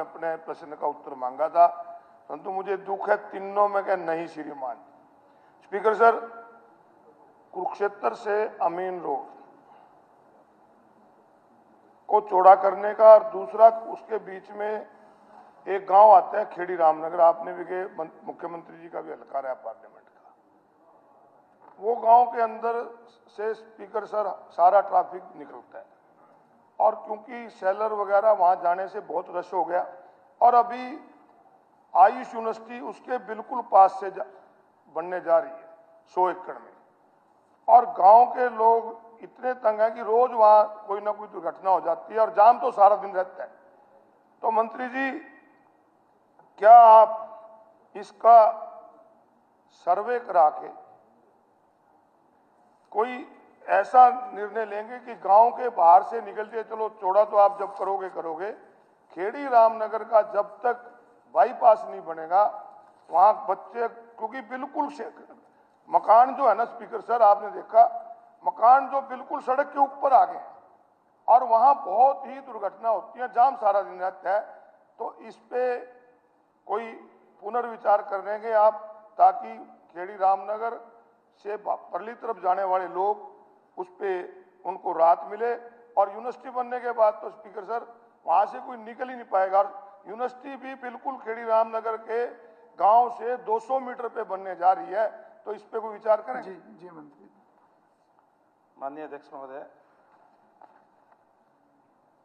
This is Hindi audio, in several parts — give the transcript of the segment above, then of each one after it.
अपने प्रश्न का उत्तर मांगा था, परंतु मुझे दुख है तीनों में क्या नहीं श्रीमान। स्पीकर सर, कुरुक्षेत्र से अमीन रोड को चौड़ा करने का और दूसरा उसके बीच में एक गांव आता है खेड़ी रामनगर, आपने भी मुख्यमंत्री जी का भी हल्का रहा पार्लियामेंट का, वो गांव के अंदर से स्पीकर सर सारा ट्रैफिक निकलता है और क्योंकि सेलर वगैरह वहां जाने से बहुत रश हो गया और अभी आयुष यूनिवर्सिटी उसके बिल्कुल पास से बनने जा रही है 100 एकड़ में, और गांव के लोग इतने तंग हैं कि रोज वहां कोई ना कोई दुर्घटना हो जाती है और जाम तो सारा दिन रहता है। तो मंत्री जी, क्या आप इसका सर्वे करा के कोई ऐसा निर्णय लेंगे कि गांव के बाहर से निकल के, चलो चौड़ा तो आप जब करोगे, खेड़ी रामनगर का जब तक बाईपास नहीं बनेगा वहां बच्चे, क्योंकि बिल्कुल मकान जो है ना स्पीकर सर, आपने देखा मकान जो बिल्कुल सड़क के ऊपर आ गए और वहां बहुत ही दुर्घटना होती है, जाम सारा दिन रहता है। तो इस पे कोई पुनर्विचार करेंगे आप, ताकि खेड़ी रामनगर से परली तरफ जाने वाले लोग उस पे उनको राहत मिले, और यूनिवर्सिटी बनने के बाद तो स्पीकर सर वहां से कोई निकल ही नहीं पाएगा। और यूनिवर्सिटी भी बिल्कुल खेड़ी रामनगर के गांव से 200 मीटर पे बनने जा रही है, तो इस पे कोई विचार करें? जी मंत्री। माननीय अध्यक्ष महोदय,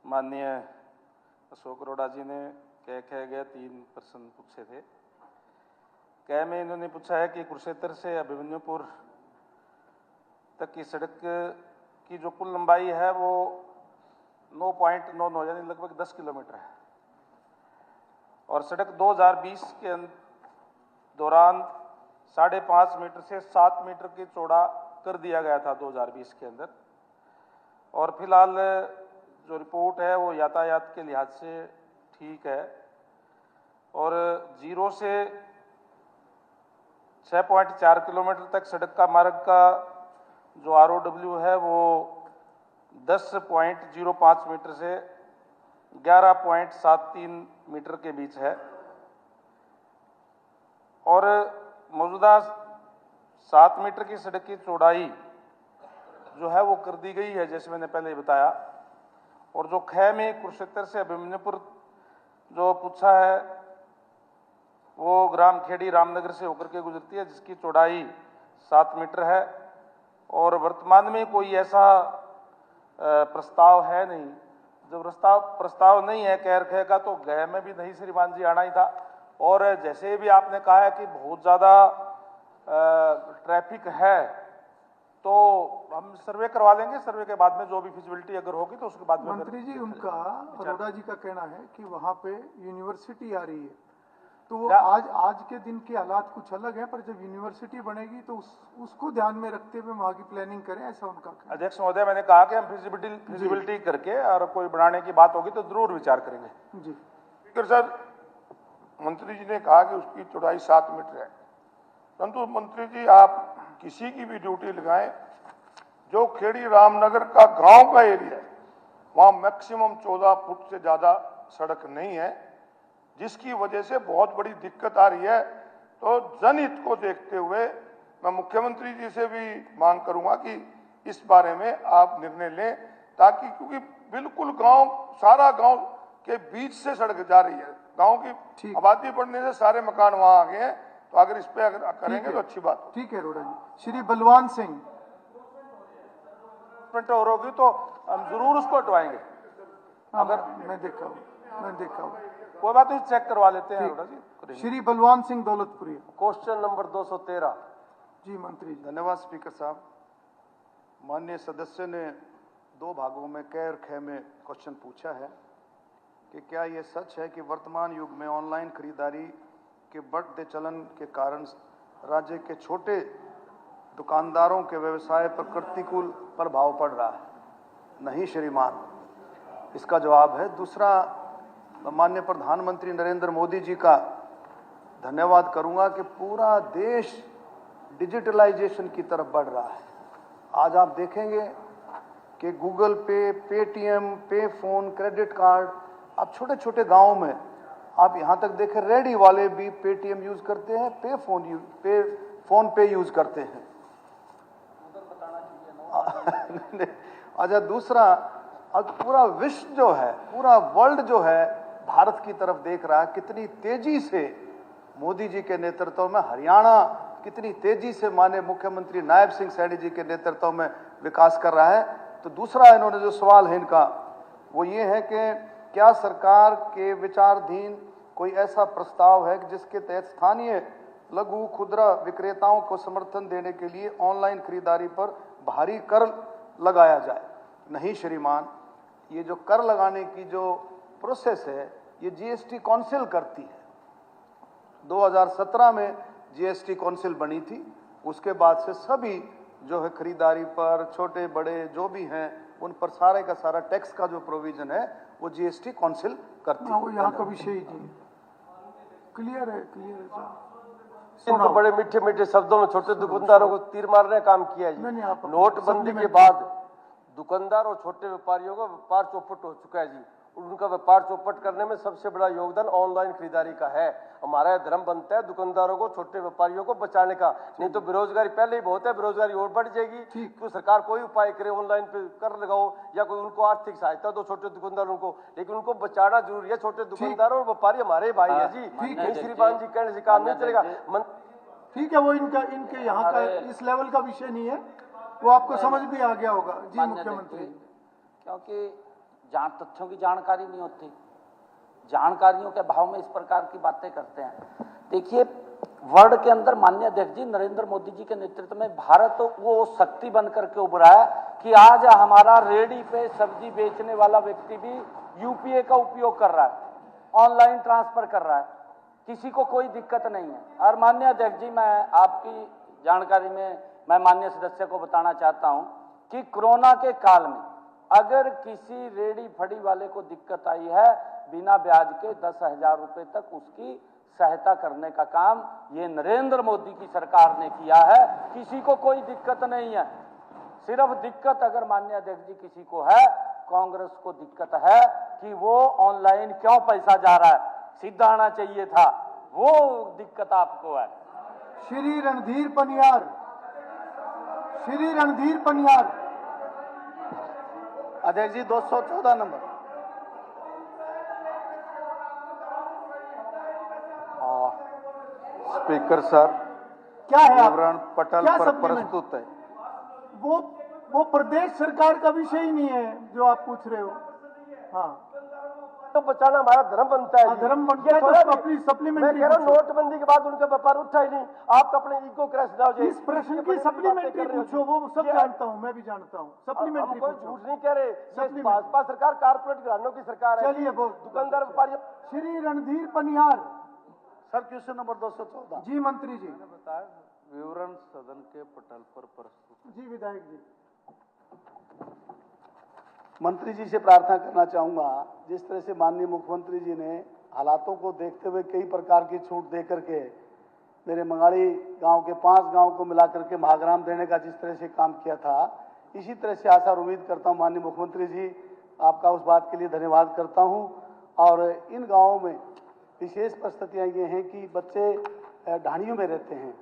माननीय अशोक अरोड़ा जी ने कह गए 3 प्रश्न पूछे थे। कह में इन्होंने पूछा है कि कुरुक्षेत्र से अभिमन्युपुर तक की सड़क की जो कुल लंबाई है वो 9.99 यानी लगभग 10 किलोमीटर है, और सड़क 2020 के दौरान 5.5 मीटर से 7 मीटर की चौड़ा कर दिया गया था 2020 के अंदर, और फिलहाल जो रिपोर्ट है वो यातायात के लिहाज से ठीक है, और 0 से 6.4 किलोमीटर तक सड़क का मार्ग का जो ROW है वो 10.05 मीटर से 11.73 मीटर के बीच है, और मौजूदा 7 मीटर की सड़क की चौड़ाई जो है वो कर दी गई है, जैसे मैंने पहले बताया। और जो ख में कुरुक्षेत्र से अभिमन्युपुर जो पूछा है वो ग्राम खेड़ी रामनगर से होकर के गुजरती है, जिसकी चौड़ाई 7 मीटर है, और वर्तमान में कोई ऐसा प्रस्ताव है नहीं। जब प्रस्ताव नहीं है कैर ख का, तो गह में भी नहीं श्रीमान जी आना ही था। और जैसे भी आपने कहा है कि बहुत ज़्यादा ट्रैफिक है, तो हम सर्वे करवा लेंगे, सर्वे के बाद में जो भी फिजिबिलिटी अगर होगी तो उसके बाद में। मंत्री जी, उनका अरोड़ा जी का कहना है कि वहाँ पे यूनिवर्सिटी आ रही है, तो वो आज के दिन के हालात कुछ अलग हैं, पर जब यूनिवर्सिटी बनेगी तो उसको ध्यान में रखते हुए वहाँ की प्लानिंग करें, ऐसा उनका कहना। अध्यक्ष महोदय, मैंने कहा कि हम फिजिबिलिटी करके और कोई बढ़ाने की बात होगी तो जरूर विचार करेंगे। जी स्पीकर सर, मंत्री जी ने कहा कि उसकी चौड़ाई 7 मीटर है, परंतु मंत्री जी आप किसी की भी ड्यूटी लगाएं, जो खेड़ी रामनगर का गांव का एरिया है वहां मैक्सिमम 14 फुट से ज्यादा सड़क नहीं है, जिसकी वजह से बहुत बड़ी दिक्कत आ रही है। तो जनहित को देखते हुए मैं मुख्यमंत्री जी से भी मांग करूंगा कि इस बारे में आप निर्णय लें, ताकि क्योंकि बिल्कुल सारा गांव के बीच से सड़क जा रही है, गांव की आबादी बढ़ने से सारे मकान वहां आ गए हैं, तो अगर इस पे अगर करेंगे तो अच्छी बात। ठीक है अरोड़ा जी। श्री बलवान सिंह, और होगी तो हम जरूर उसको हटवाएंगे। अगर मैं देखा हूँ कोई बात नहीं, चेक करवा लेते हैं अरोड़ा जी। Shri Balwan Singh दौलतपुरी, question number 213। जी मंत्री जी। धन्यवाद स्पीकर साहब। माननीय सदस्य ने 2 भागों में क और ख में क्वेश्चन पूछा है कि क्या ये सच है कि वर्तमान युग में ऑनलाइन खरीदारी के बढ़ते चलन के कारण राज्य के छोटे दुकानदारों के व्यवसाय पर प्रतिकूल प्रभाव पड़ रहा है? नहीं श्रीमान, इसका जवाब है। दूसरा, माननीय प्रधानमंत्री नरेंद्र मोदी जी का धन्यवाद करूंगा कि पूरा देश डिजिटलाइजेशन की तरफ बढ़ रहा है। आज आप देखेंगे कि गूगल पे, पेटीएम, पे फोन, क्रेडिट कार्ड अब छोटे छोटे गांवों में आप यहां तक देखें रेडी वाले भी पेटीएम यूज करते हैं, फोन पे यूज करते हैं। अच्छा, दूसरा, अब पूरा विश्व जो है, पूरा वर्ल्ड जो है भारत की तरफ देख रहा है, कितनी तेजी से मोदी जी के नेतृत्व में हरियाणा, कितनी तेजी से माननीय मुख्यमंत्री नायब सिंह सैनी जी के नेतृत्व में विकास कर रहा है। तो दूसरा इन्होंने जो सवाल है इनका वो ये है कि क्या सरकार के विचाराधीन कोई ऐसा प्रस्ताव है कि जिसके तहत स्थानीय लघु खुदरा विक्रेताओं को समर्थन देने के लिए ऑनलाइन खरीदारी पर भारी कर लगाया जाए। नहीं श्रीमान, ये जो कर लगाने की जो प्रोसेस है ये जीएसटी काउंसिल करती है। 2017 में जीएसटी काउंसिल बनी थी, उसके बाद से सभी जो है खरीदारी पर छोटे बड़े जो भी हैं उन पर सारे का सारा टैक्स का जो प्रोविजन है वो जीएसटी काउंसिल करती है। वो यहाँ का विषय ही नहीं। क्लियर है, क्लियर है। इनको बड़े मीठे मीठे शब्दों में छोटे दुकानदारों को तीर मारने का काम किया नहीं, जी। आप नोटबंदी के बाद दुकानदार और छोटे व्यापारियों का व्यापार चौपट हो चुका है जी। उनका व्यापार चौपट करने में सबसे बड़ा योगदान ऑनलाइन खरीदारी का है। हमारा धर्म बनता है दुकानदारों को, छोटे व्यापारियों को बचाने का, नहीं तो बेरोजगारी पहले ही बहुत है, बेरोजगारी और बढ़ जाएगी। तो सरकार कोई उपाय करे, ऑनलाइन पे कर लगाओ या कोई उनको आर्थिक सहायता दो छोटे दुकानदारों को, लेकिन उनको बचाना जरूरी है। छोटे दुकानदारों और व्यापारी हमारे भाई है जी। श्रीमान जी कहने से काम नहीं चलेगा। ठीक है, वो इनके यहाँ का इस लेवल का विषय नहीं है, वो आपको समझ भी आ गया होगा जी मुख्यमंत्री। क्योंकि तथ्यों की जानकारी नहीं होती, जानकारियों के अभाव में इस प्रकार की बातें करते हैं। देखिए, वर्ल्ड के अंदर माननीय अध्यक्ष जी नरेंद्र मोदी जी के नेतृत्व में भारत वो शक्ति बन करके उभरा है कि आज हमारा रेडी पे सब्जी बेचने वाला व्यक्ति भी यूपीआई का उपयोग कर रहा है, ऑनलाइन ट्रांसफर कर रहा है, किसी को कोई दिक्कत नहीं है। और माननीय अध्यक्ष जी, मैं आपकी जानकारी में मैं माननीय सदस्य को बताना चाहता हूं कि कोरोना के काल में अगर किसी रेडी फड़ी वाले को दिक्कत आई है, बिना ब्याज के 10,000 रुपए तक उसकी सहायता करने का काम ये नरेंद्र मोदी की सरकार ने किया है। किसी को कोई दिक्कत नहीं है। सिर्फ दिक्कत अगर माननीय अध्यक्ष जी किसी को है, कांग्रेस को दिक्कत है कि वो ऑनलाइन क्यों पैसा जा रहा है, सीधा आना चाहिए था, वो दिक्कत आपको है। श्री रणधीर पनियार, श्री रणधीर पनियार। अध्यक्ष जी 214 नंबर। स्पीकर सर, क्या है विवरण पटल क्या पर supplement? प्रस्तुत है। वो प्रदेश सरकार का विषय ही नहीं है जो आप पूछ रहे हो। हाँ, तो बचाना हमारा धर्म बनता है। धर्म बनता है तो अपनी सप्लीमेंट्री। मैं कह रहा हूं नोटबंदी के बाद उनका व्यापार उठा ही नहीं, आप अपने ईगो क्रैश ना हो जाए। इस प्रश्न की सप्लीमेंट्री पूछो, वो सब जानता हूँ, मैं भी जानता हूँ। सप्लीमेंट्री कोई पूछो। झूठ नहीं कह रहे, ये भाजपा सरकार कारपोरेट घरानों की सरकार है। चलिए, वो दुकानदार व्यापारी। Shri Randhir Paniyar. Sir, question number 214। जी मंत्री जी। बताया विवरण सदन के पटल पर प्रस्तुत। जी विधायक जी। मंत्री जी से प्रार्थना करना चाहूंगा, जिस तरह से माननीय मुख्यमंत्री जी ने हालातों को देखते हुए कई प्रकार की छूट दे करके मेरे मंगाड़ी गांव के 5 गांव को मिलाकर के महाग्राम देने का जिस तरह से काम किया था, इसी तरह से आशा और उम्मीद करता हूं माननीय मुख्यमंत्री जी, आपका उस बात के लिए धन्यवाद करता हूं। और इन गाँवों में विशेष परिस्थितियाँ ये हैं कि बच्चे ढाणियों में रहते हैं,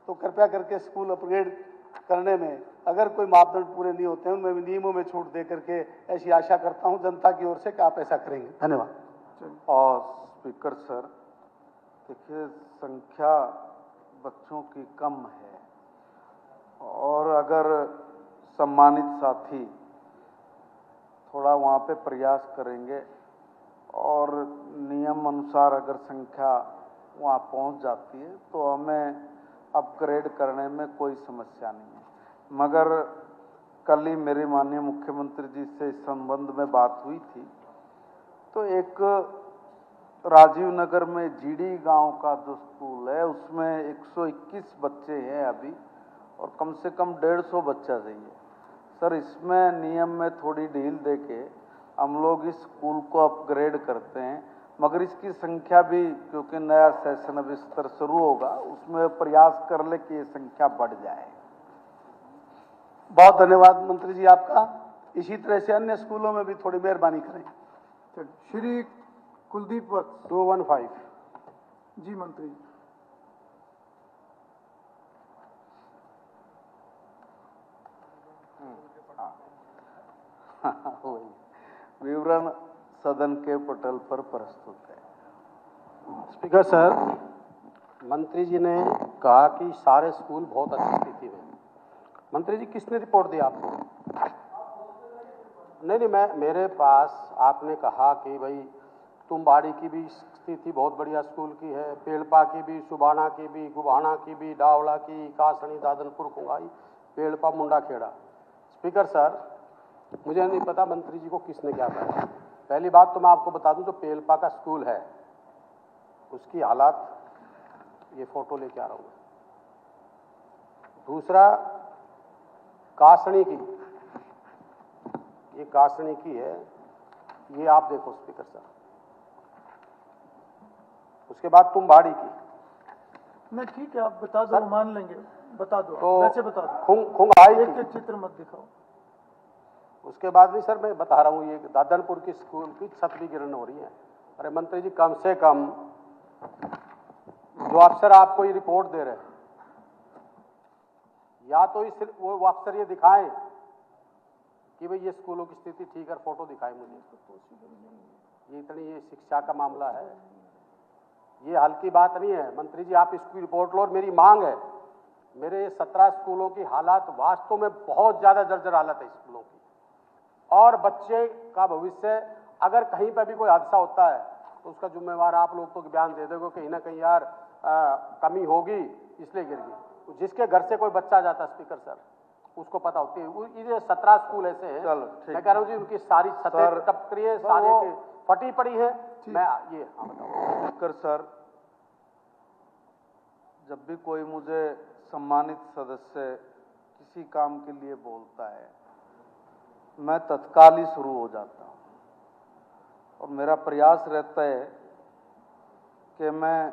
तो कृपया करके स्कूल अपग्रेड करने में अगर कोई मापदंड पूरे नहीं होते हैं उनमें भी नियमों में छूट दे करके ऐसी आशा करता हूं जनता की ओर से कि आप ऐसा करेंगे। धन्यवाद। और स्पीकर सर, देखिए संख्या बच्चों की कम है और अगर सम्मानित साथी थोड़ा वहाँ पे प्रयास करेंगे और नियम अनुसार अगर संख्या वहाँ पहुँच जाती है तो हमें अपग्रेड करने में कोई समस्या नहीं है। मगर कल ही मेरे माननीय मुख्यमंत्री जी से इस संबंध में बात हुई थी, तो एक राजीव नगर में जीडी गांव का जो स्कूल है उसमें 121 बच्चे हैं अभी और कम से कम 150 बच्चा चाहिए। सर, इसमें नियम में थोड़ी ढील देके हम लोग इस स्कूल को अपग्रेड करते हैं, मगर इसकी संख्या भी, क्योंकि नया सेशन अब स्तर शुरू होगा, उसमें प्रयास कर ले कि ये संख्या बढ़ जाए। बहुत धन्यवाद मंत्री जी आपका। इसी तरह से अन्य स्कूलों में भी थोड़ी मेहरबानी करें। श्री कुलदीप वत्स। 215। जी मंत्री जी। विवरण सदन के पटल पर प्रस्तुत है। स्पीकर सर, मंत्री जी ने कहा कि सारे स्कूल बहुत अच्छी स्थिति में। मंत्री जी, किसने रिपोर्ट दी आपको? नहीं, मेरे पास आपने कहा कि भाई तुम्बाड़ी की भी स्थिति बहुत बढ़िया स्कूल की है, पेड़पा की भी, सुबाना की भी, गुबाना की भी, डावला की, कासनी, दादनपुर, कुंगाई, पेड़पा, मुंडा खेड़ा। स्पीकर सर, मुझे नहीं पता मंत्री जी को किसने क्या कहा। पहली बात तो मैं आपको बता दूं, जो पेड़पा का स्कूल है उसकी हालात, ये फोटो लेके आ रहा हूं। दूसरा, कासनी की, ये कासनी की है, ये आप देखो स्पीकर सर। उसके बाद तुम्बाड़ी की। नहीं ठीक है, आप बता दो, मान लेंगे, बता दो, तो वैसे बता दो, खुंगाई एक की। एक चित्र मत दिखाओ। उसके बाद भी सर मैं बता रहा हूँ, ये दादनपुर की स्कूल की छत भी गिरन हो रही है। अरे मंत्री जी, कम से कम जो अफसर आपको ये रिपोर्ट दे रहे हैं, या तो इस वो अफसर ये दिखाएं कि भाई ये स्कूलों की स्थिति ठीक है, फोटो दिखाएं मुझे। ये इतनी ये शिक्षा का मामला है, ये हल्की बात नहीं है। मंत्री जी, आप इसकी रिपोर्ट लो। और मेरी मांग है, मेरे 17 स्कूलों की हालात वास्तव में बहुत ज्यादा जर्जर हालत है स्कूलों की, और बच्चे का भविष्य, अगर कहीं पर भी कोई हादसा होता है तो उसका जिम्मेवार आप लोग तो बयान दे दोगे, कहीं ना कहीं यार कमी होगी इसलिए गिर गई। जिसके घर से कोई बच्चा जाता है स्पीकर सर, उसको पता होती है। ये 17 स्कूल ऐसे हैं, मैं कह रहा हूँ जी, उनकी सारी छतें टपक रही है, सारे की फटी पड़ी है। मैं ये बताऊँ स्पीकर सर, जब भी कोई मुझे सम्मानित सदस्य किसी काम के लिए बोलता है, मैं तत्काल ही शुरू हो जाता हूँ, और मेरा प्रयास रहता है कि मैं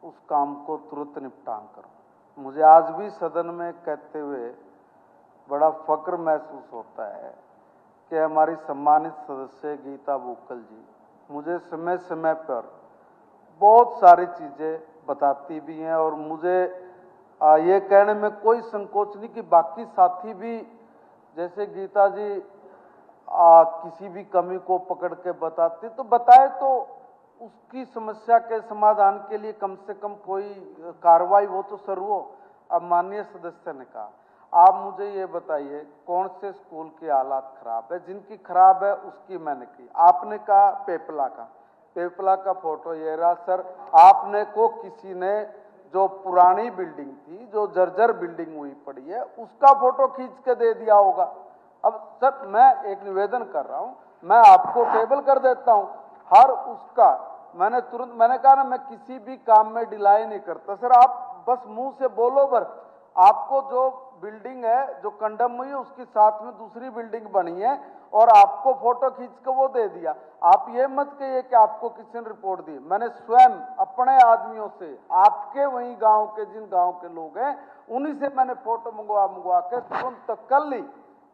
उस काम को तुरंत निपटान करूँ। मुझे आज भी सदन में कहते हुए बड़ा फक्र महसूस होता है कि हमारी सम्मानित सदस्य गीता बुक्कल जी मुझे समय समय पर बहुत सारी चीज़ें बताती भी हैं, और मुझे ये कहने में कोई संकोच नहीं कि बाकी साथी भी, जैसे गीता जी किसी भी कमी को पकड़ के बताते तो बताए, तो उसकी समस्या के समाधान के लिए कम से कम कोई कार्रवाई हो तो सर हो। अब माननीय सदस्य ने कहा, आप मुझे ये बताइए कौन से स्कूल की हालात खराब है, जिनकी खराब है उसकी मैंने की। आपने कहा पेपला का फोटो ये रहा सर। आपने को किसी ने जो पुरानी बिल्डिंग थी, जो जर्जर बिल्डिंग हुई पड़ी है, उसका फोटो खींच के दे दिया होगा। अब सर मैं एक निवेदन कर रहा हूं, मैं आपको टेबल कर देता हूं हर उसका। मैंने कहा ना, मैं किसी भी काम में डिलाई नहीं करता सर, आप बस मुंह से बोलो। बर आपको जो बिल्डिंग है जो कंडम हुई है, उसके साथ में दूसरी बिल्डिंग बनी है, और आपको फोटो खींच के वो दे दिया। आप ये मत कहिए कि आपको किसी ने रिपोर्ट दी। मैंने स्वयं अपने आदमियों से, आपके वही गांव के जिन गांव के लोग हैं, उन्हीं से मैंने फोटो मंगवा के तुरंत कल ही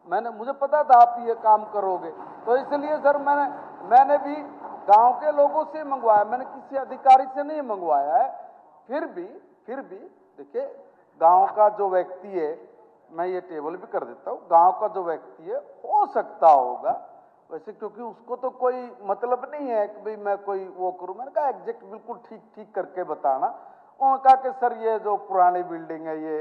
मुझे पता था आप ये काम करोगे, तो इसलिए सर मैंने भी गांव के लोगों से मंगवाया, मैंने किसी अधिकारी से नहीं मंगवाया है। फिर भी देखिए, गांव का जो व्यक्ति है, मैं ये टेबल भी कर देता हूँ, गांव का जो व्यक्ति है हो सकता होगा वैसे, क्योंकि उसको तो कोई मतलब नहीं है कि भाई मैं कोई वो करूं। मैंने कहा एग्जैक्ट बिल्कुल ठीक करके बताना। उन्होंने कहा कि सर ये जो पुरानी बिल्डिंग है ये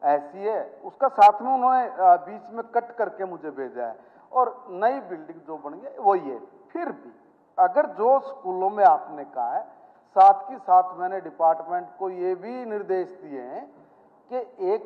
ऐसी है, उसका साथ में उन्होंने बीच में कट करके मुझे भेजा है, और नई बिल्डिंग जो बनी है वही है। फिर भी अगर जो स्कूलों में आपने कहा है, साथ ही साथ मैंने डिपार्टमेंट को ये भी निर्देश दिए हैं कि एक